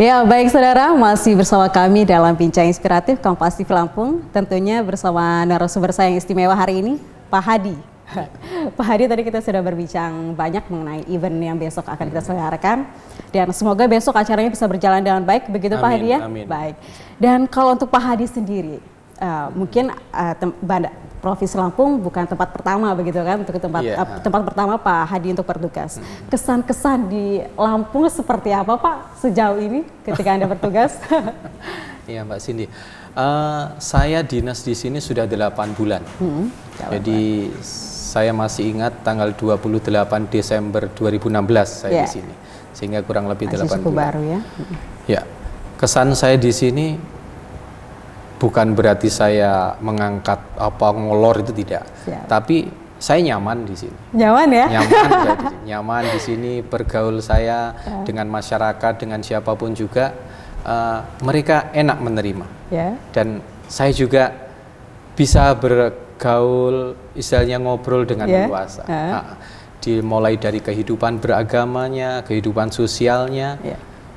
Ya, baik saudara, masih bersama kami dalam Bincang Inspiratif Kompas TV Lampung. Tentunya bersama narasumber saya yang istimewa hari ini, Pak Hadi. Pak Hadi, tadi kita sudah berbincang banyak mengenai event yang besok akan kita selenggarakan. Dan semoga besok acaranya bisa berjalan dengan baik, begitu Pak Hadi ya? Amin. Baik. Dan kalau untuk Pak Hadi sendiri, mungkin Provinsi Lampung bukan tempat pertama begitu kan, untuk tempat pertama Pak Hadi untuk bertugas. Kesan-kesan di Lampung seperti apa Pak sejauh ini ketika Anda bertugas? Iya Mbak Cindy, saya dinas di sini sudah 8 bulan. Jadi saya masih ingat tanggal 28 Desember 2016 saya di sini, sehingga kurang lebih 8 bulan. Baru ya. Ya, kesan saya di sini bukan berarti saya mengangkat apa ngolor, itu tidak. Tapi saya nyaman di sini. Nyaman ya? Nyaman di sini, bergaul saya dengan masyarakat, dengan siapapun juga, mereka enak menerima. Dan saya juga bisa bergaul, istilahnya ngobrol dengan leluasa. Dimulai dari kehidupan beragamanya, kehidupan sosialnya.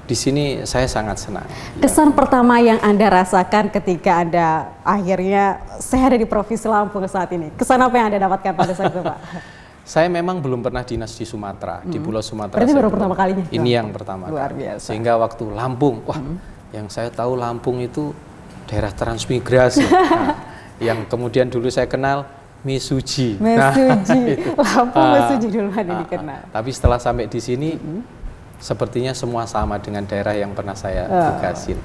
Di sini saya sangat senang. Kesan pertama yang Anda rasakan ketika Anda akhirnya saya ada di Provinsi Lampung saat ini, kesan apa yang Anda dapatkan pada saat itu Pak? Saya memang belum pernah dinas di Sumatera, di Pulau Sumatera. Berarti baru pertama kalinya? Ini yang pertama. Luar biasa. Sehingga waktu Lampung, wah, yang saya tahu Lampung itu daerah transmigrasi. Yang kemudian dulu saya kenal Mesuji. Lampung Mesuji duluan yang dikenal. Tapi setelah sampai di sini, sepertinya semua sama dengan daerah yang pernah saya tugasin.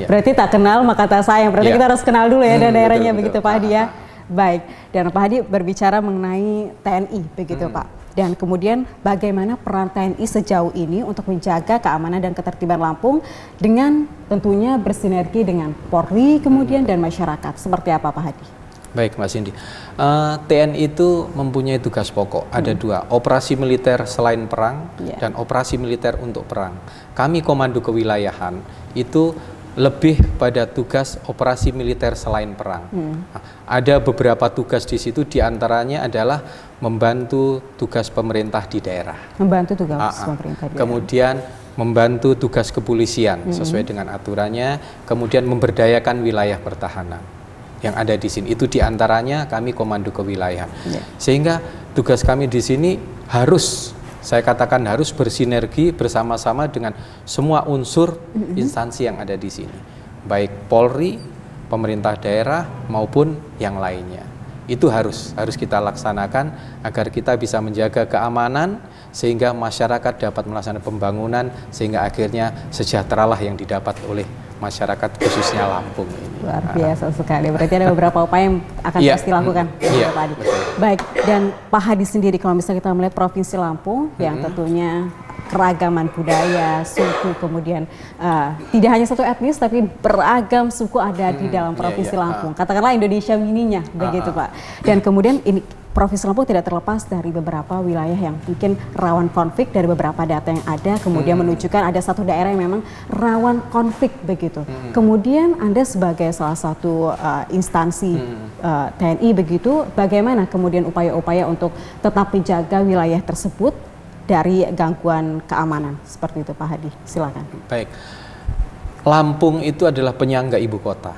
Berarti tak kenal maka tak sayang. Berarti kita harus kenal dulu ya daerahnya, begitu Pak Hadi ya. Baik, dan Pak Hadi berbicara mengenai TNI begitu Pak. Dan kemudian bagaimana peran TNI sejauh ini untuk menjaga keamanan dan ketertiban Lampung dengan tentunya bersinergi dengan Polri kemudian dan masyarakat. Seperti apa Pak Hadi? Baik Mbak Cindy, TNI itu mempunyai tugas pokok, ada dua, operasi militer selain perang dan operasi militer untuk perang. Kami Komando Kewilayahan itu lebih pada tugas operasi militer selain perang. Ada beberapa tugas di situ, diantaranya adalah membantu tugas pemerintah di daerah. Membantu tugas pemerintah di daerah. Kemudian membantu tugas kepolisian sesuai dengan aturannya, kemudian memberdayakan wilayah pertahanan yang ada di sini. Itu diantaranya kami Komando Kewilayahan. Sehingga tugas kami di sini harus, saya katakan harus bersinergi bersama-sama dengan semua unsur instansi yang ada di sini, baik Polri, pemerintah daerah maupun yang lainnya. Itu harus kita laksanakan agar kita bisa menjaga keamanan sehingga masyarakat dapat melaksanakan pembangunan, sehingga akhirnya sejahteralah yang didapat oleh masyarakat khususnya Lampung ini. Luar biasa sekali. Berarti ada beberapa upaya yang akan pasti dilakukan Pak Hadi. Baik, dan Pak Hadi sendiri kalau misalnya kita melihat Provinsi Lampung yang tentunya keragaman budaya, suku, kemudian tidak hanya satu etnis tapi beragam suku ada di dalam Provinsi Lampung. Katakanlah Indonesia mininya, begitu Pak. Dan kemudian ini Provinsi Lampung tidak terlepas dari beberapa wilayah yang mungkin rawan konflik. Dari beberapa data yang ada, kemudian menunjukkan ada satu daerah yang memang rawan konflik begitu. Kemudian Anda sebagai salah satu instansi TNI begitu, bagaimana kemudian upaya-upaya untuk tetap menjaga wilayah tersebut dari gangguan keamanan seperti itu Pak Hadi? Silakan. Baik, Lampung itu adalah penyangga ibu kota.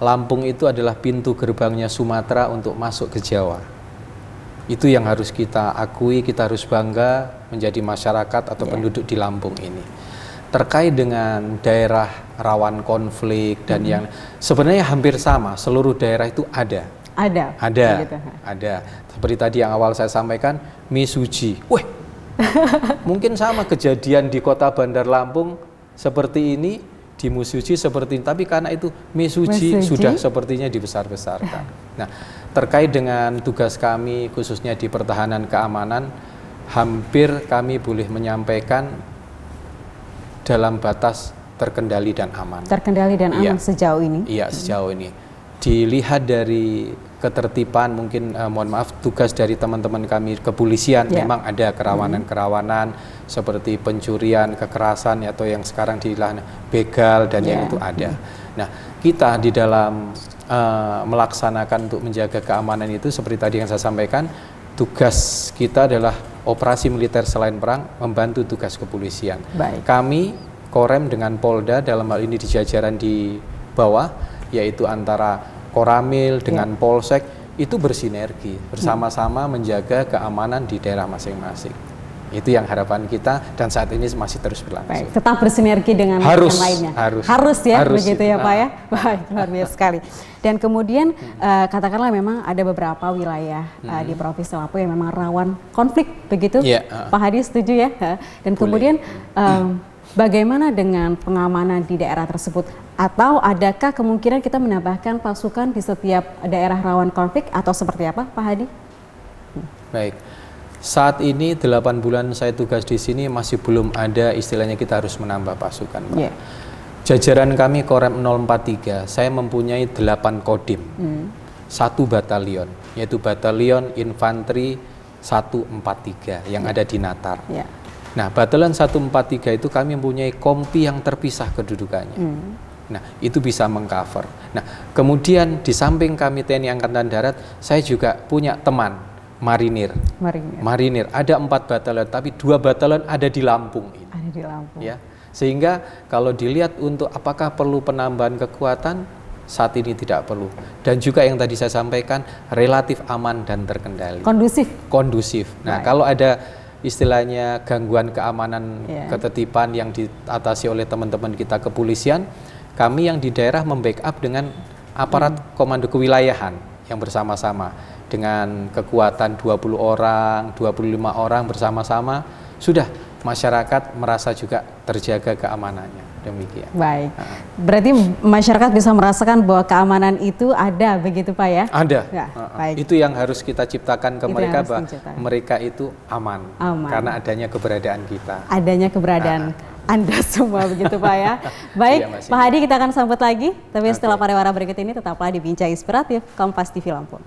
Lampung itu adalah pintu gerbangnya Sumatera untuk masuk ke Jawa. Itu yang harus kita akui, kita harus bangga menjadi masyarakat atau penduduk di Lampung ini. Terkait dengan daerah rawan konflik dan yang sebenarnya hampir sama, seluruh daerah itu ada. Ada. Seperti tadi yang awal saya sampaikan, Mesuji. Mungkin sama kejadian di kota Bandar Lampung seperti ini, di Mesuji seperti ini, tapi karena itu Mesuji sudah sepertinya dibesar-besarkan. Nah, terkait dengan tugas kami khususnya di pertahanan keamanan, hampir kami boleh menyampaikan dalam batas terkendali dan aman. Terkendali dan aman sejauh ini? Iya, sejauh ini. Dilihat dari ketertiban, mungkin mohon maaf, tugas dari teman-teman kami kepolisian memang ada kerawanan-kerawanan seperti pencurian, kekerasan atau yang sekarang dilakukan begal dan yang itu ada. Nah, kita di dalam melaksanakan untuk menjaga keamanan itu seperti tadi yang saya sampaikan, tugas kita adalah operasi militer selain perang, membantu tugas kepolisian. Baik. Kami Korem dengan Polda dalam hal ini di jajaran di bawah, yaitu antara Koramil dengan Polsek, itu bersinergi bersama-sama menjaga keamanan di daerah masing-masing. Itu yang harapan kita dan saat ini masih terus berlangsung. Baik, tetap bersinergi dengan yang lainnya. Harus ya, begitu ya Pak ya. Baik, luar biasa sekali. Dan kemudian katakanlah memang ada beberapa wilayah di Provinsi Lampung yang memang rawan konflik, begitu? Pak Hadi setuju ya? Dan kemudian bagaimana dengan pengamanan di daerah tersebut? Atau adakah kemungkinan kita menambahkan pasukan di setiap daerah rawan konflik atau seperti apa, Pak Hadi? Baik. Saat ini 8 bulan saya tugas di sini masih belum ada istilahnya kita harus menambah pasukan, Pak. Jajaran kami Korem 043, saya mempunyai 8 kodim, 1 batalion, yaitu Batalion Infanteri 143 yang ada di Natar. Nah, Batalion 143 itu kami mempunyai kompi yang terpisah kedudukannya. Nah, itu bisa mengcover. Nah, kemudian di samping kami TNI Angkatan Darat, saya juga punya teman Marinir. Ada 4 batalion, tapi 2 batalion ada di Lampung ini. Ada di Lampung. Ya, sehingga kalau dilihat untuk apakah perlu penambahan kekuatan, saat ini tidak perlu. Dan juga yang tadi saya sampaikan relatif aman dan terkendali. Kondusif. Nah, kalau ada istilahnya gangguan keamanan, ketertiban yang diatasi oleh teman-teman kita kepolisian, kami yang di daerah membackup dengan aparat komando kewilayahan yang bersama-sama. Dengan kekuatan 20 orang, 25 orang bersama-sama, sudah masyarakat merasa juga terjaga keamanannya. Demikian. Baik. Berarti masyarakat bisa merasakan bahwa keamanan itu ada, begitu Pak ya? Ada. Baik. Itu yang harus kita ciptakan ke mereka, bahwa mereka itu aman. Karena adanya keberadaan kita. Adanya keberadaan Anda semua, begitu Pak ya. Baik, Pak Hadi, kita akan sambut lagi. Tapi setelah pariwara berikut ini, tetaplah di Bincang Inspiratif Kompas TV Lampung.